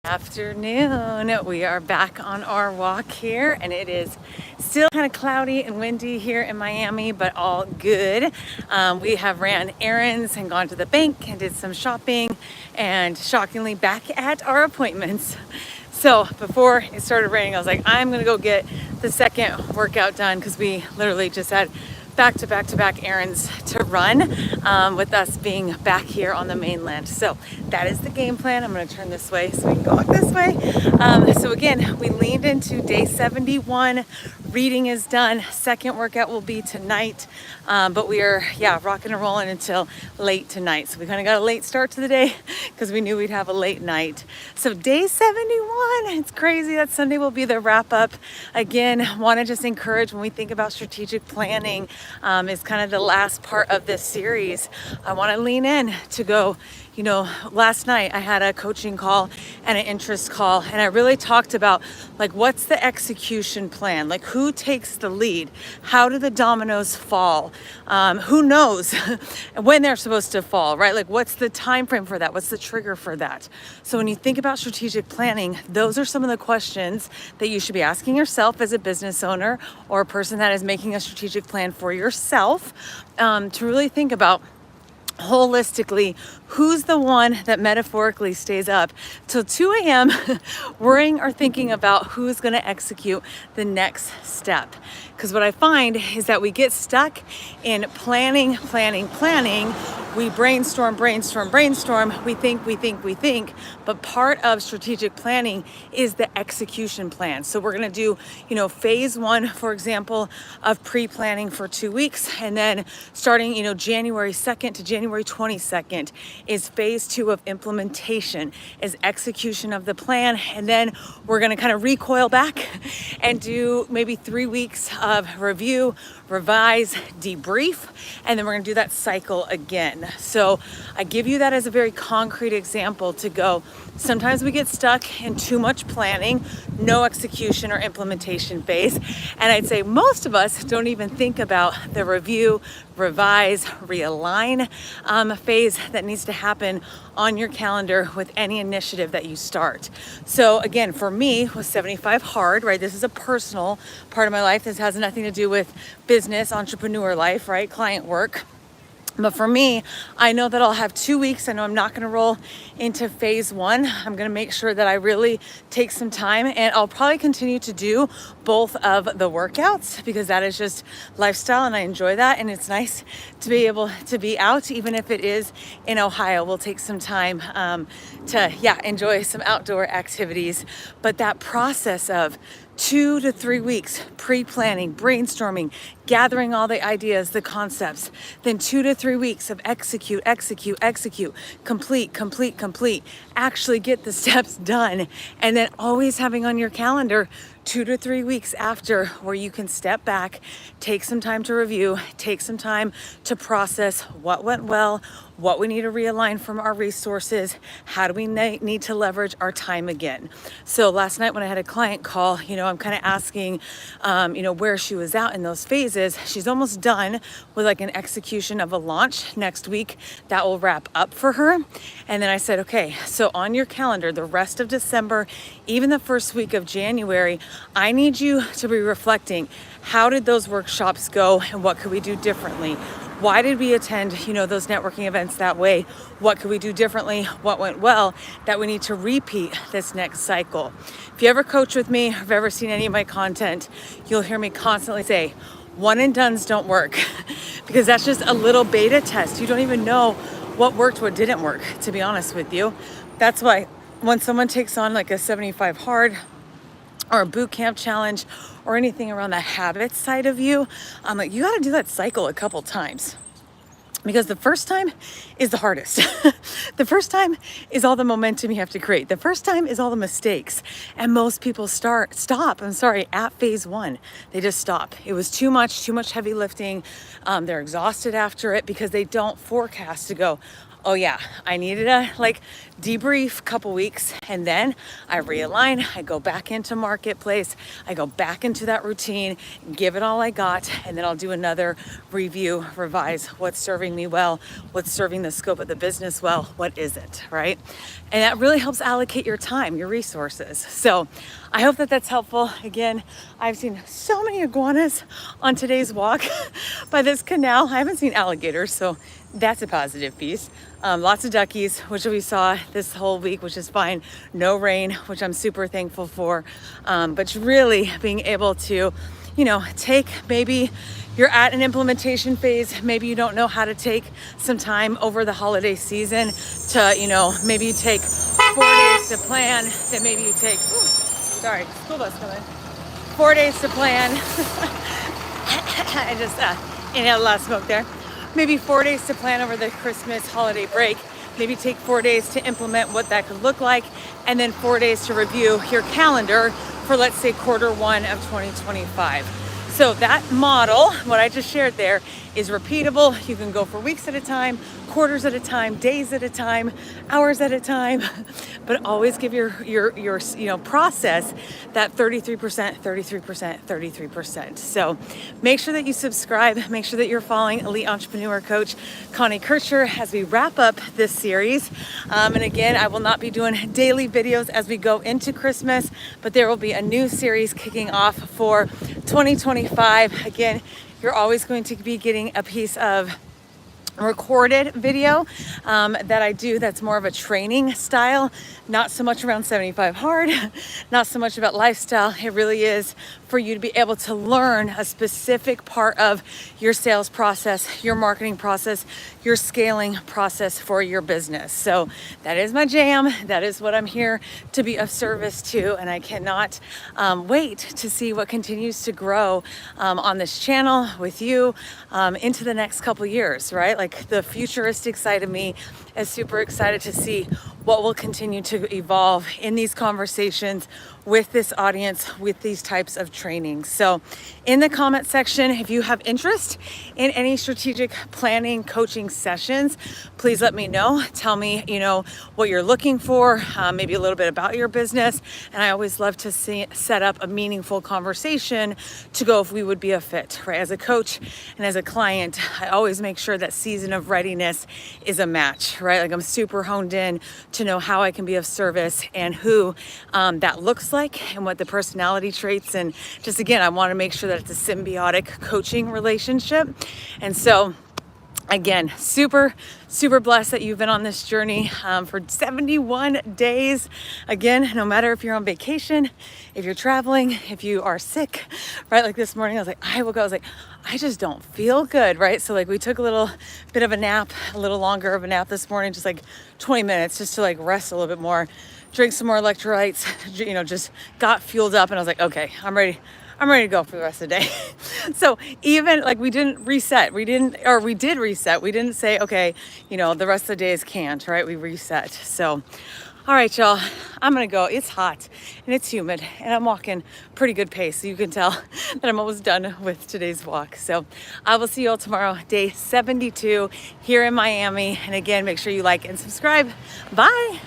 Afternoon. We are back on our walk here, and it is still kind of cloudy and windy here in Miami, but all good. We have ran errands and gone to the bank and did some shopping, and shockingly back at our appointments. So before it started raining, I was like, I'm gonna go get the second workout done because we literally just had back to back errands to run with us being back here on the mainland. So that is the game plan. I'm going to turn this way so we can go walk this way. So again, we leaned into day 71. Reading is done. Second workout will be tonight. But we are, rocking and rolling until late tonight. So we kind of got a late start to the day because we knew we'd have a late night. So day 71, it's crazy that Sunday will be the wrap up. Again, want to just encourage when we think about strategic planning, is kind of the last part of this series. I want to lean in to go, last night I had a coaching call and an interest call, and I really talked about like, what's the execution plan? Like, who takes the lead? How do the dominoes fall? Who knows when they're supposed to fall, right? Like, what's the time frame for that? What's the trigger for that? So when you think about strategic planning, those are some of the questions that you should be asking yourself as a business owner or a person that is making a strategic plan for yourself, to really think about holistically, who's the one that metaphorically stays up till 2 a.m. worrying or thinking about who's going to execute the next step. Because what I find is that we get stuck in planning. We brainstorm. We think. But part of strategic planning is the execution plan. So we're going to do, phase one, for example, of pre-planning for 2 weeks. And then starting, January 2nd to January 22nd is phase two of implementation, is execution of the plan. And then we're going to kind of recoil back and do maybe 3 weeks of review, revise, debrief, and then we're going to do that cycle again. So I give you that as a very concrete example to go, sometimes we get stuck in too much planning, no execution or implementation phase. And I'd say most of us don't even think about the review, revise, realign phase that needs to happen on your calendar with any initiative that you start. So again, for me, with 75 hard, right? This is a personal part of my life. This has nothing to do with business, entrepreneur life, right? Client work. But for me, I know that I'll have 2 weeks. I know I'm not going to roll into phase one. I'm going to make sure that I really take some time, and I'll probably continue to do both of the workouts because that is just lifestyle and I enjoy that. And it's nice to be able to be out, even if it is in Ohio. We'll take some time to enjoy some outdoor activities. But that process of 2 to 3 weeks pre-planning, brainstorming, gathering all the ideas, the concepts, then 2 to 3 weeks of execute, complete, actually get the steps done, and then always having on your calendar 2 to 3 weeks after where you can step back, take some time to review, take some time to process what went well, what we need to realign from our resources, how do we need to leverage our time again. So last night when I had a client call, I'm kind of asking, where she was at in those phases. She's almost done with like an execution of a launch next week that will wrap up for her. And then I said, okay, so on your calendar, the rest of December, even the first week of January, I need you to be reflecting, how did those workshops go and what could we do differently? Why did we attend, those networking events that way? What could we do differently? What went well that we need to repeat this next cycle? If you ever coach with me, or have ever seen any of my content, you'll hear me constantly say, one and dones don't work because that's just a little beta test. You don't even know what worked, what didn't work, to be honest with you. That's why when someone takes on like a 75 hard or a boot camp challenge or anything around the habit side of you, I'm like, you got to do that cycle a couple times. Because the first time is the hardest. The first time is all the momentum you have to create. The first time is all the mistakes. And most people stop at phase one. They just stop. It was too much heavy lifting. They're exhausted after it because they don't forecast to go, oh yeah, I needed a like debrief couple weeks, and then I realign, I go back into marketplace, I go back into that routine, give it all I got, and then I'll do another review, revise what's serving me well, what's serving the scope of the business well, what isn't, right? And that really helps allocate your time, your resources. So I hope that that's helpful. Again, I've seen so many iguanas on today's walk by this canal. I haven't seen alligators, so that's a positive piece. Lots of duckies, which we saw this whole week, which is fine. No rain, which I'm super thankful for. But really being able to, take, maybe you're at an implementation phase, maybe you don't know how to take some time over the holiday season to, maybe you take 4 days to plan, then maybe you take, sorry, school bus coming. 4 days to plan. I just inhaled a lot of smoke there. Maybe 4 days to plan over the Christmas holiday break. Maybe take 4 days to implement what that could look like, and then 4 days to review your calendar for, let's say, Q1 of 2025. So that model, what I just shared there, is repeatable. You can go for weeks at a time, quarters at a time, days at a time, hours at a time, but always give your process that 33%, 33%, 33%. So make sure that you subscribe, make sure that you're following Elite Entrepreneur Coach Connie Kircher as we wrap up this series. And again, I will not be doing daily videos as we go into Christmas, but there will be a new series kicking off for 2025. Again, you're always going to be getting a piece of recorded video that I do that's more of a training style, not so much around 75 hard, not so much about lifestyle. It really is for you to be able to learn a specific part of your sales process, your marketing process, your scaling process for your business. So that is my jam. That is what I'm here to be of service to. And I cannot wait to see what continues to grow on this channel with you into the next couple years, right? Like the futuristic side of me is super excited to see what will continue to evolve in these conversations with this audience, with these types of trainings. So in the comment section, if you have interest in any strategic planning coaching sessions, please let me know. Tell me, what you're looking for, maybe a little bit about your business. And I always love to set up a meaningful conversation to go if we would be a fit, right? As a coach and as a client, I always make sure that season of readiness is a match, right? Like I'm super honed in to know how I can be of service and who that looks like and what the personality traits, and just again, I want to make sure that it's a symbiotic coaching relationship. And so again, super blessed that you've been on this journey for 71 days. Again, no matter if you're on vacation, if you're traveling, if you are sick, right? Like this morning, I woke up, I was like, I just don't feel good, right? So like we took a little bit of a nap, a little longer of a nap this morning, just like 20 minutes just to like rest a little bit more, drink some more electrolytes, just got fueled up, and I was like, okay, I'm ready to go for the rest of the day. So even like we did reset. We didn't say, okay, the rest of the day is canned, right? We reset. So, all right, y'all, I'm gonna go. It's hot and it's humid and I'm walking pretty good pace. So you can tell that I'm almost done with today's walk. So I will see you all tomorrow, day 72 here in Miami. And again, make sure you like and subscribe. Bye.